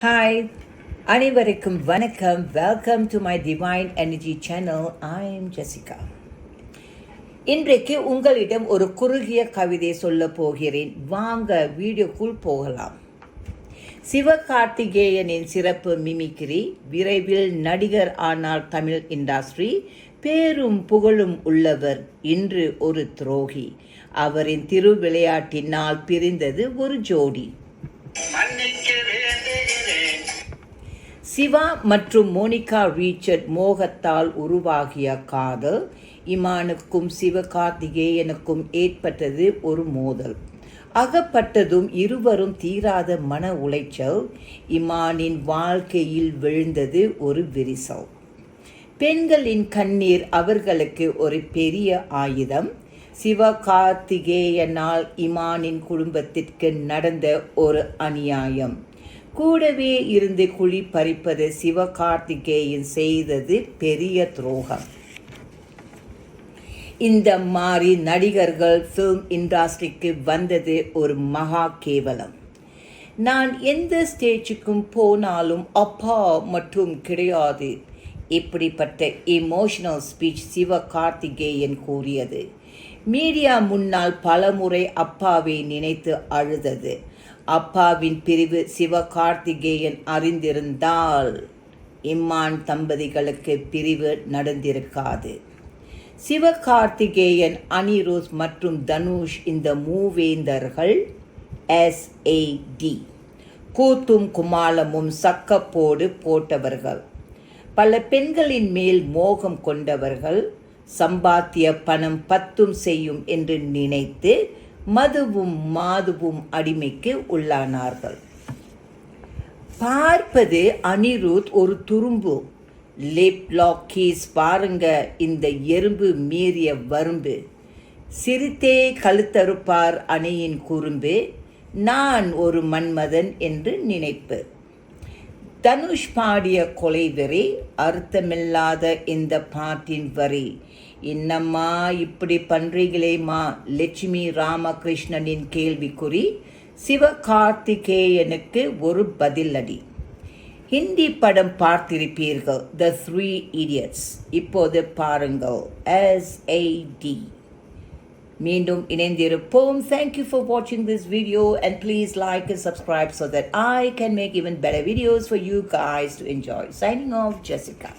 Hi, அனைவருக்கும் வணக்கம். Welcome to my divine energy channel. I am Jessica. இன்றைக்கு உங்களிடம் ஒரு குறுகிய கவிதை சொல்ல போகிறேன். வாங்க வீடியோக்குள் போகலாம். சிவகார்த்திகேயனின் சிறப்பு மிமிக்ரி. விரைவில் நடிகர் ஆனார் தமிழ் இண்டஸ்ட்ரி. பேரும் புகழும் உள்ளவர், இன்று ஒரு துரோகி. அவரின் திருவிளையாட்டினால் பிரிந்தது ஒரு ஜோடி. சிவா மற்றும் மோனிகா ரிச்சர்ட் மோகத்தால் உருவாகிய காதல். இமானுக்கும் சிவகார்த்திகேயனுக்கும் ஏற்பட்டது ஒரு மோதல். அகப்பட்டதும் இருவரும் தீராத மன உளைச்சல். இமானின் வாழ்க்கையில் விழுந்தது ஒரு விரிசல். பெண்களின் கண்ணீர் அவர்களுக்கு ஒரு பெரிய ஆயுதம். சிவகார்த்திகேயனால் இமானின் குடும்பத்திற்கு நடந்த ஒரு அநியாயம். கூடவே இருந்து குழி பறிப்பது சிவகார்த்திகேயன் செய்தது பெரிய துரோகம். இந்த மாதிரி நடிகர்கள் ஃபிலிம் இண்டஸ்ட்ரிக்கு வந்தது ஒரு மகா கேவலம். நான் எந்த ஸ்டேஜுக்கும் போனாலும் அப்பா மட்டும் கிடையாது. இப்படிப்பட்ட எமோஷனல் ஸ்பீச் சிவகார்த்திகேயன் கூறியது. மீடியா முன்னால் பலமுறை அப்பாவை நினைத்து அழுதது. அப்பாவின் பிரிவு சிவகார்த்திகேயன் அறிந்திருந்தால் இம்மான் தம்பதிகளுக்கு பிரிவு நடந்திருக்காது. சிவகார்த்திகேயன், அனிருத் மற்றும் தனுஷ் இந்த மூவேந்தர்கள் SAD கூத்தும் குமாலமும் சக்கப்போடு போட்டவர்கள். பல பெண்களின் மேல் மோகம் கொண்டவர்கள். சம்பாத்திய பணம் பத்தும் செய்யும் என்று நினைத்து மதுவும் மாதுவும் அடிமைக்கு உள்ளானார்கள். பார்ப்பது அனிருத் ஒரு துரும்பு. லிப் லாக் கீஸ் பாருங்க, இந்த எறும்பு மீறிய வரும்பு. சிரித்தே கழுத்தறுப்பார் அணையின் குறும்பு. நான் ஒரு மன்மதன் என்று நினைப்பு. தனுஷ் பாடிய கொலைவெறி. அர்த்தமில்லாத இந்த பாட்டின் வரி. என்னம்மா இப்படி பண்றீங்களேம்மா, லட்சுமி ராமகிருஷ்ணனின் கேள்விக்குறி. சிவகார்த்திகேயனுக்கு ஒரு பதிலடி. ஹிந்தி படம் பார்த்திருப்பீர்கள், த 3 Idiots. இப்போது பாருங்கள், SAD. மீண்டும் இணைந்திருப்போம். Thank you for watching this video and please like and subscribe so that I can make even better videos for you guys to enjoy. Signing off, Jessica.